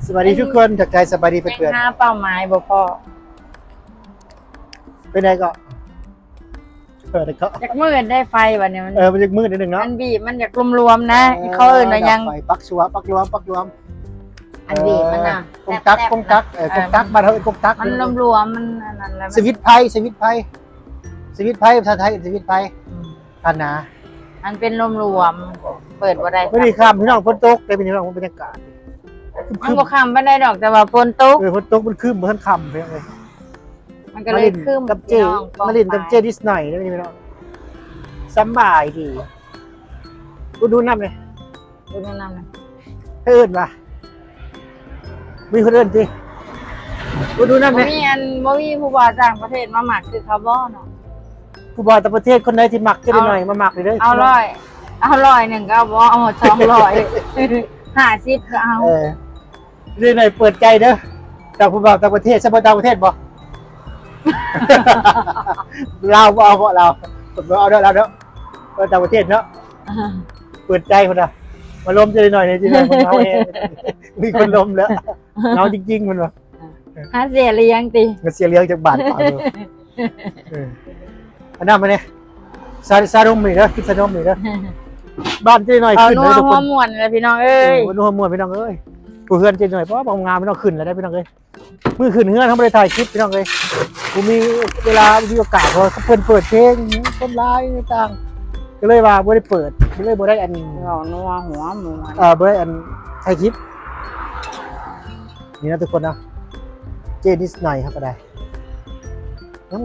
สวัสดีทุกคนทักทายสบายดีเพื่อน หาเป้าหมายบ่พอ ๆเป็นไงก็ก็ จากมืดได้ไฟวันนี้มัน มันจะมืดนิดนึงเนาะ มันบีบมันอยากรวมๆนะเขาเอิ้นว่ายัง ไฟปักชัวปักรวม อันบีบมันน่ะ กงกักบ้านเฮากงกัก มันรวมๆมันอันนั้นแล้ว สวิตไฟภาษาไทยสวิตไฟกันนะ มันเป็นรวมๆเปิดบ่ได้ ไม่ได้ข้ามพี่น้องฝนตกได้เป็นพี่น้องบรรยากาศ มันบ่ค้ำบ่ได้ดอกแต่ว่าฝนตก ฝนตกมันคืมเหมือนคำไปเลย มันก็เลยคืม กับเจมาลินกับเจดิสหน่อยได้ไหมพี่น้องสบายดีกูดูน้ำเลย ดูแนะนำนะ เอิ้นว่ะมีคนเอิ้นสิกูดูน้ำเลย บ่มีผู้บ่าวต่างประเทศมาหมักคือเขาบ่เนาะ ผู้บ่าวต่างประเทศคนใดที่มักจะได้หน่อยมามักเลยเด้อ เอาร้อยหนึ่งก็เอาบ่เอาหมด200 50ก็เอา เรื่องไหนเปิดใจเด้อจากผู้บ่าวต่างประเทศใช่บ่ต่างประเทศบ่ เราบ่เอาบ่เราเอาเด้อเราเด้อต่างประเทศเนาะเปิดใจคนน่ะมาล้มจะได้หน่อยในที่นั้นมันเอาเองมีคนล้มแล้วเอาจริงๆมันว่ะ หาเสียเลี้ยงติ มันเสียเลี้ยงจากบาทเปล่าเลยอันนั้นมาเนี่ยซาดมนี่เด้อคิดซาดมนี่เด้อบ้านจะได้หน่อย เอา ขึ้น นั เล วย ทุก หั คว น ม่วนเลยพี่น้องเอ้ย นัวม่วนพี่น้องเอ้ยผู้เฮือนจะหน่อยเพราะว่าบางงานพี่น้องขึ้นแล้วได้พี่น้องเอ้ยมือขึ้นเฮือนทำอะไรถ่ายคลิปพี่น้องเอ้ยกูมีเวลามีโอกาสพอเพิ่นเปิดเพลงต้นไม้ต่างก็เลยว่าบ่ได้เปิดก็เลยบ่ได้อัน เอานัวหัวม่วน บ่ได้อันถ่ายคลิปนี่นะทุกคนนะเจนิสหน่อยครับก็ได้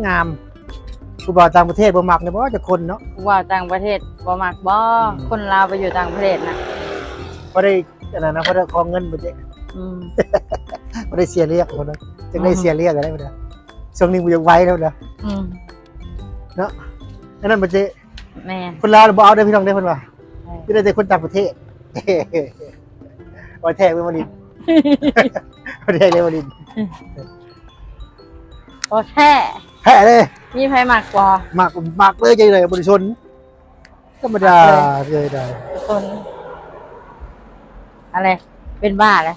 งามผู้บ่าวต่างประเทศบ่มักเนี่ยเพราะว่าจะคนเนาะ ว่าต่างประเทศบ่มักบ่คนลาวไปอยู่ต่างประเทศนะ บ่ได้อันนั้นนะบ่ได้ขอเงินบ่ได้ อืม บ่ได้เสียเรียกคนนั้นจังได้เสียเรียกอะไรบ่ได้ช่วงนี้บ่อยากไว้แล้วนะ อืม เนาะอันนั้นบ่ได้ แม่น คนลาวบ่เอาได้พี่น้องได้เพิ่นว่ามีแต่คนต่างประเทศบ่แท้เป็นบ่ดิบ่แท้เลยบ่ดิ บ่แท้ แท้เลย มีไผมักบ่ มักเลยใจเลยบ่ได้ชนธรรมดาเลยได้ คนอะไรเป็นบ้าเลย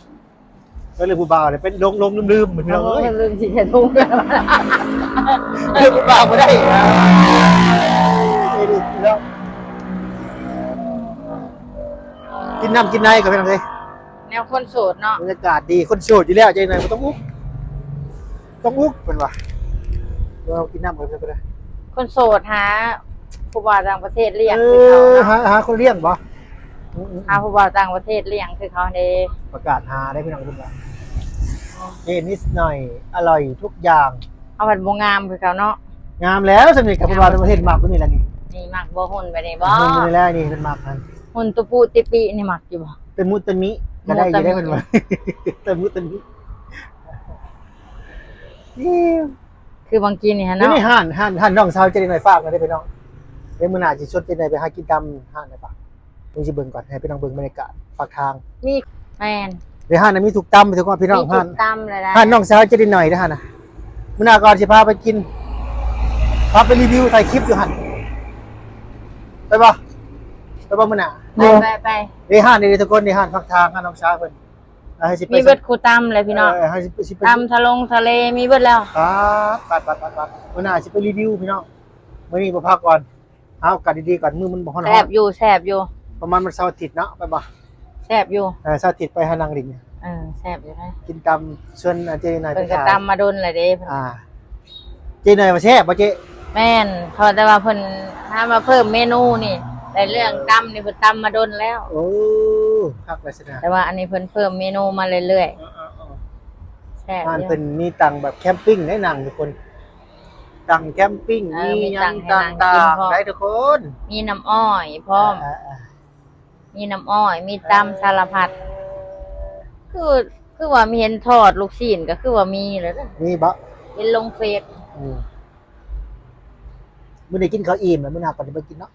ก็เลยผู้บ่าวเลยเป็นลงลืมๆเหมือนพี่น้องเอ้ย ลืมสิจะทุ่งกัน เรื่องผู้บ่าวบ่ได้แล้วกินน้ำกินในกับพี่น้องเอ้ย แนวคนโสดเนาะ บรรยากาศดีคนโสดอยู่แล้วใจหน่อยบ่ต้องอุ๊กเพิ่นว่าเรากินน้ำกันก็ได้ คนโสดหาผู้บ่าวต่างประเทศเลี้ยงคือเขาเนาะ หาคนเลี้ยงบ่ หาผู้บ่าวต่างประเทศเลี้ยงคือเขาเด้ ประกาศหาได้พี่น้องทุกท่านนิดหน่อยอร่อยทุกอย่าง เอาผัดบ่งามคือเขาเนาะ งามแล้วสำเร็จกับผู้บ่าวต่างประเทศมากกว่านี้แล้วนี่ นี่มักบ่หุ่นไปนี่บ่ หุ่นอยู่แล้วนี่เป็นมากมัน หุ่นตุปูติปินี่มักอยู่บ่ เป็นมุตมิก็ได้อยู่ได้เพิ่นว่าเป็นมุตมินี่ คือบางทีนี่ฮะ นี่ เนาะ ห่านน้องสาวจะได้หน่อยฝากมาได้พี่น้องเดี๋ยวมื้อหน้าสิชวนจะได้ไปหากินตามห้านได้ปะมึงสิเบิ่งก่อนให้พี่น้องเบิ่งบรรยากาศปากทาง มีแม่น เดี๋ยวห้านน่ะมีถูกตำไปถึงว่าพี่น้อง มี ห้า จุ น ดตำเลยนะ ห้านน้องสาวจะได้หน่อยนะฮะนะมื้อหน้าก่อนสิพาไปกินพาไปรีวิวถ่ายคลิปอยู่หั่นไปบ่มื้อหน้า ไป เดี๋ยวห้านนี่ทุกคนนี่ห้านปากทางห้านน้องสาวเพิ่นให้สิไป มีเบิดคูตำเลยพี่น้อง ให้สิไป ตำทะเลมีเบิดแล้ว ปัดมื้อหน้าสิไปรีวิวพี่น้องมื้อนี้บ่พักก่อนหาโอกาสดีๆก่อนมื้อมันบ่ฮ้อน แซ่บอยู่ ประมาณวันเสาร์อาทิตย์เนาะไปบ่ แซ่บอยู่ เสาร์อาทิตย์ไปหานางลิง แซ่บอยู่นะ กินตำชวนเจหน่อย เพิ่นก็ ขาย ตำมาดนเลยเด้เพิ่น เจหน่อยมาแซ่บบ่เจ แม่นเพอแต่ว่าเพิ่นถ้ามาเพิ่มเมนูนี่แต่เรื่องตำนี่เพิ่นตำมาดนแล้ว โอ้พักลักษณะ แต่ว่าอันนี้เพิ่นเพิ่มเมนูมาเรื่อยๆแซ่บ บ้าน อยู่ เพิ่นมีตังแบบแคมปิ้งได้นั่งทุกคนตังแคมปิ้งมีหยังต่างๆได้ทุกคน มีน้ำอ้อยพร้อม มีน้ำอ้อย มีตำสารพัดคือว่ามีเห็นทอดลูกชิ้นก็คือว่ามีแล้วนะ มีบ่ เห็นลงเฟซ มื้อนี้กินข้าวอิ่มแล้วมื้อหน้าก่อนสิไปกินเนาะ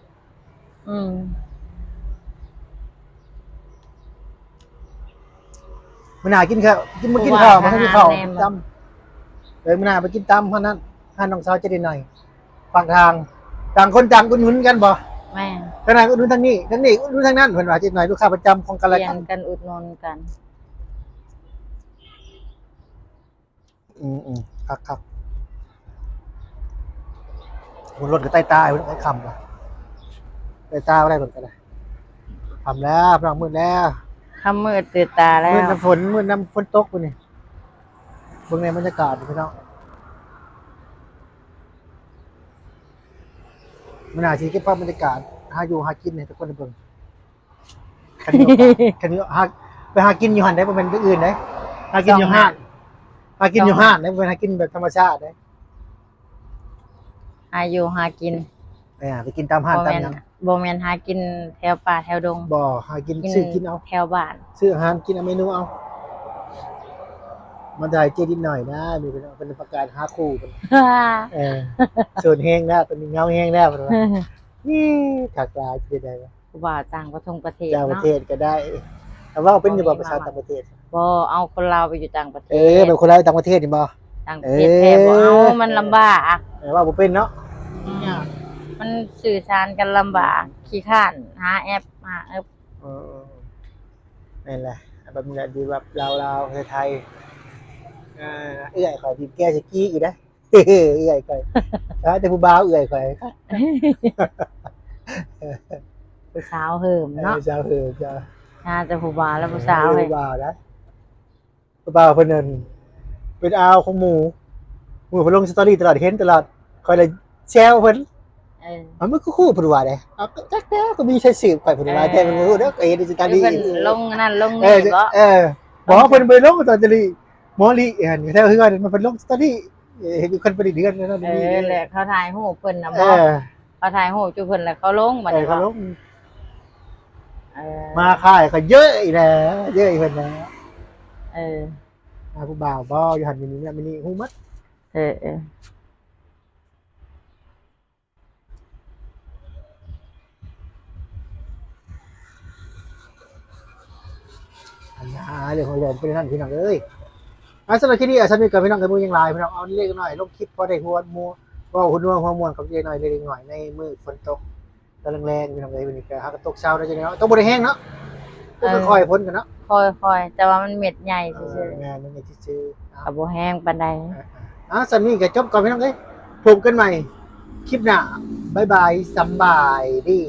อืม มื้อหน้ากินข้าวมากินข้าวมาให้กินข้าวตำเลยมื้อหน้าไปกินตำเท่านั้นห้านน้องสาวจะได้หน่อยฟังทางต่างคนต่างอุดหนุนกันบ่ แม่ ทางนั้นอุดหนุนทางนี้อุดหนุนทางนั้นเพิ่นว่าจิตหน่อยลูกค้าประจำของกันและ เรีย กัน นกันอุดหนุนกัน ครับมันรถกับใต้ตาไอ้คำว่ะใต้ตาอะไรหมดกันเลยทำแล้วพลังมืดแล้ว ค่ำมืดตื่นตาแล้ มืด ว น้ำฝนมืดน้ำฝนตกไปนี่เบิ่งในบรรยากาศพี่น้องมันอาจจะเก็บภาพบรรยากาศหาอยู่หากินเนี่ยทุกคนเบิ่งคันนี้คันนี้หาไปหากินอยู่หันได้บ่เป็นที่อื่นได้หากินอยู่ห้างหากินอยู่ห้างได้บ่เป็นหากินแบบธรรมชาติได้ หาอยู่หากิน ไปกินตามห้าง บ่ ตาม แม่น หยัง บ่แม่นหากินแถวป่าแถวดง บ่หากินซื้อกินเอา แถวบ้าน ซื้ออาหารกินเอาเมนูเอามันได้เจนิดหน่อยนะมีเป็นประกาศหาคู่เป็นส่วนแห้งแล้วเป็นเงาแห้งแล้วเป็นว่านี่ถักลายจะได้ ผู้บ่าวต่างประเทศ ต่างประ เนาะ เทศก็ได้แต่ว่าเป็นอยู่บ่ภาษาต่างประเทศ บ่เอาคนลาวไปอยู่ต่างประเทศ แบบคนละต่างประเทศนี่บ่ ต่างประเทศแท้บ่เอามันลำบาก แต่ว่าบ่เป็นเนาะ มันสื่อสารกันลำบากขี้ข้านหาแอปหาแอป เออนั่นแหละแบบนี้ดีแบบลาวไทยเอื้อยข่อยทีแก้สกี้อีกนะเอื้อยข่อยแต่ผู้บ่าวเอื้อยข่อย ผู้สาวเหิมเนาะ เจ้าเจ้า น่าจะผู้บ่าวแล้วผู้สาวเลย ผู้บ่าวนะผู้บ่าวเพิ่นนั่นเป็นอาวของหมู่เพิ่นลงสตอรี่ตลอดเห็นตลอดคอยเลยแซวเพิ่น มันก็คู่เพิ่นว่าเด้เอาจักแท้ก็มีใช้สืบข่อยเพิ่นว่าแต่มันรู้เด้อเฮ็ดสตอรี่ เพิ่นลงนั่นลงนี่บ่ บอกว่าเพิ่นไปลงสตอรี่หมอลีเห็นแท้คือว่ามันเพิ่นลงสตอรี่เห็นคนไปเดือนนั่นนี่ แหละเขาถ่ายรูปเพิ่นน่ะบ่เขาถ่ายรูปจุเพิ่นแล้วเขาลงบัดนี้ เขาลง มา มาค่ายก็เยอะอีกแล้วเยอะอีกเพิ่นนะ ผู้บ่าวบ่อยู่หั่นมินิฮู้มัดเรื่องของเรื่องเป็นนั่นพี่น้องเอ้ยสำหรับที่นี่ฉันมีกับพี่น้องกับมือยังลายพี่น้องเอาเล็กหน่อยลงคลิปพอได้หัวมัวว่าหุ่นหัวมวนกับเล็กหน่อยเล็กหน่อยในมือฝนตกตะแรงๆพี่น้องเอ้ยวันนี้ก็ฮักตกเช้าได้จังได๋เนาะต้องบ่ได้แห้งเนาะต้องค่อยๆพ้นกันเนาะ ค่อยๆแต่ว่ามันเม็ดใหญ่ซื่อ งานมันซื่อ ๆก็บ่แห้งปานใด สันนี่ก็จบก่อนพี่น้องเอ้ยพบกันใหม่คลิปหน้าบ๊ายบายสำบายดี